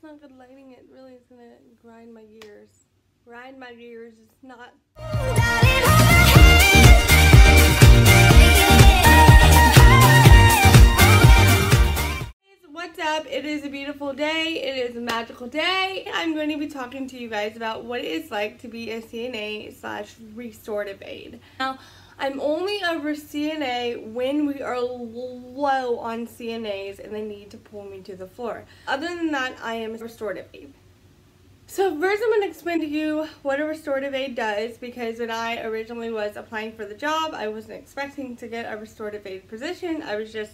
just not good lighting. It really is gonna grind my gears. Grind my gears. It's not. What's up? It is a beautiful day. It is a magical day. I'm going to be talking to you guys about what it is like to be a CNA / restorative aide. Now, I'm only a CNA when we are low on CNAs and they need to pull me to the floor. Other than that, I am a restorative aide. So first I'm going to explain to you what a restorative aide does, because when I originally was applying for the job, I wasn't expecting to get a restorative aide position. I was just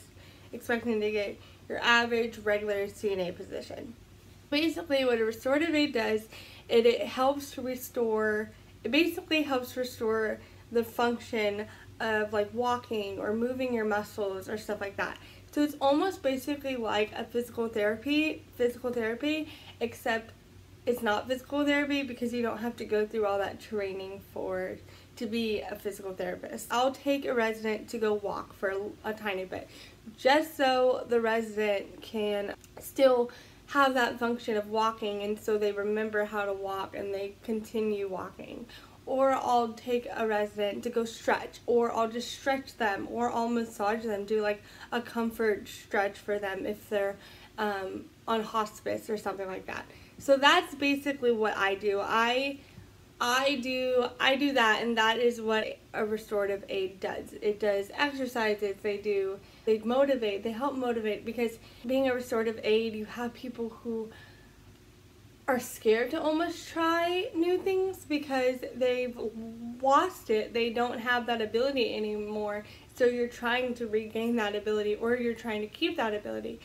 expecting to get your average regular CNA position. Basically what a restorative aide does, it basically helps restore the function of like walking or moving your muscles or stuff like that. So it's almost basically like a physical therapy, except it's not physical therapy because you don't have to go through all that training to be a physical therapist. I'll take a resident to go walk for a tiny bit, just so the resident can still have that function of walking, and so they remember how to walk and they continue walking. Or I'll take a resident to go stretch, or I'll just stretch them, or I'll massage them, do like a comfort stretch for them if they're on hospice or something like that. So that's basically what I do. I do that, and that is what a restorative aide does. It does exercises, they help motivate, because being a restorative aide, you have people who are scared to almost try new things because they've lost it. They don't have that ability anymore. So you're trying to regain that ability, or you're trying to keep that ability.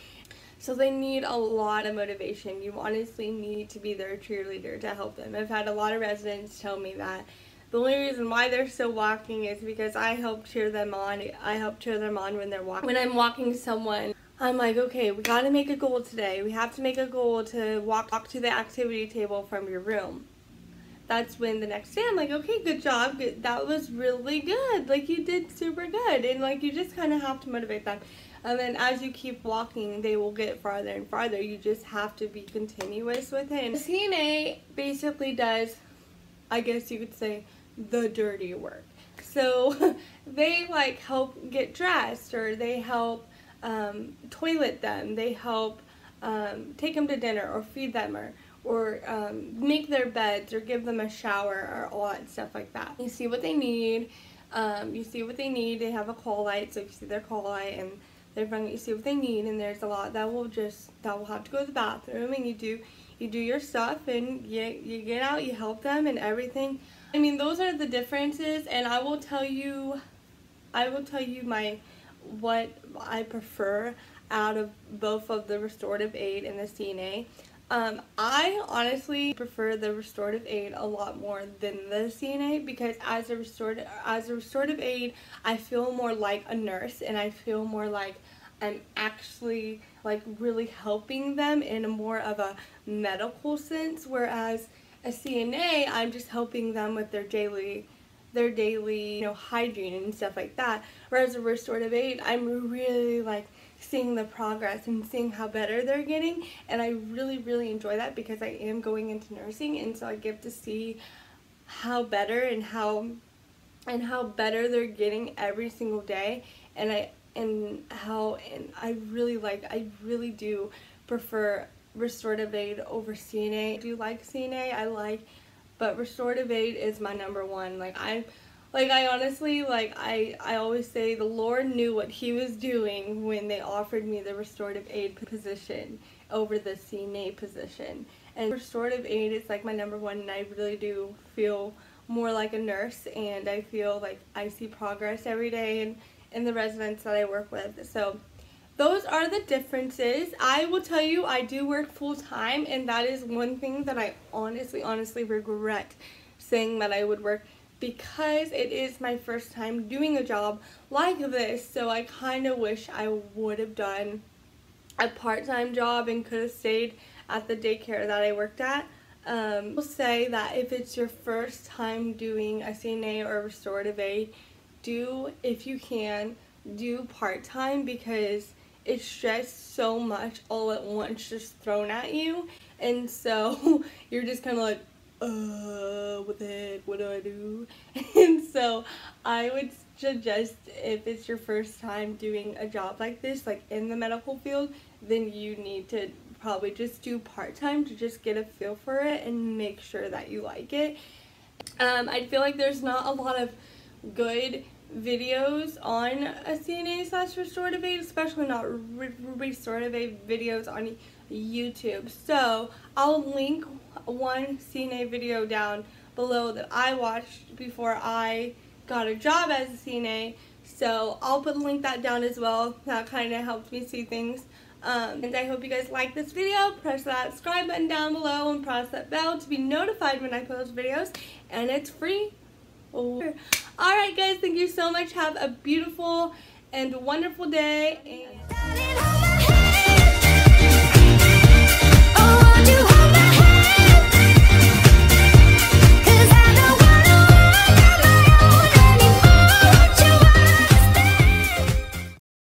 So they need a lot of motivation. You honestly need to be their cheerleader to help them. I've had a lot of residents tell me that the only reason why they're still walking is because I help cheer them on. I help cheer them on when they're walking. When I'm walking someone, I'm like, okay, we gotta make a goal today. We have to make a goal to walk to the activity table from your room. That's when the next day I'm like, okay, good job. That was really good. Like, you did super good. And like, you just kind of have to motivate them. And then as you keep walking, they will get farther and farther. You just have to be continuous with it. And CNA basically does, I guess you could say, the dirty work. So they like help get dressed, or they help toilet them, they help take them to dinner, or feed them, or make their beds, or give them a shower, or all that stuff like that. You see what they need. They have a call light, so you see their call light and their phone. You see what they need, and there's a lot that will have to go to the bathroom, and you do your stuff, and you get out, you help them, and everything. I mean, those are the differences, and I will tell you what I prefer out of both of the restorative aide and the CNA. I honestly prefer the restorative aide a lot more than the CNA, because as a restorative aide, I feel more like a nurse, and I feel more like I'm actually like really helping them in a more of a medical sense, whereas a CNA, I'm just helping them with their daily hygiene and stuff like that. Whereas a restorative aide, I'm really like seeing the progress and seeing how better they're getting, and I really enjoy that, because I am going into nursing, and so I get to see how better and how better they're getting every single day, and I really do prefer restorative aide over CNA. I do like CNA, but restorative aide is my number one. I honestly, I always say the Lord knew what he was doing when they offered me the restorative aide position over the CNA position. And restorative aide is like my number one, and I really do feel more like a nurse, and I feel like I see progress every day in the residents that I work with. So those are the differences. I will tell you, I do work full-time, and that is one thing that I honestly regret saying that I would work, because it is my first time doing a job like this. So I kind of wish I would have done a part-time job and could have stayed at the daycare that I worked at. I will say that if it's your first time doing a CNA or a restorative aide, if you can, do part-time, because it's just so much all at once just thrown at you, and so you're just kind of like, what the heck, what do I do? And so I would suggest, if it's your first time doing a job like this, like in the medical field, then you need to probably just do part-time to just get a feel for it and make sure that you like it. I feel like there's not a lot of good videos on a CNA / restorative aid, especially not restorative aid videos on YouTube. So I'll link one CNA video down below that I watched before I got a job as a CNA. So I'll link that down as well. That kind of helped me see things. And I hope you guys like this video. Press that subscribe button down below and press that bell to be notified when I post videos. And it's free. Alright guys, thank you so much. Have a beautiful and wonderful day. And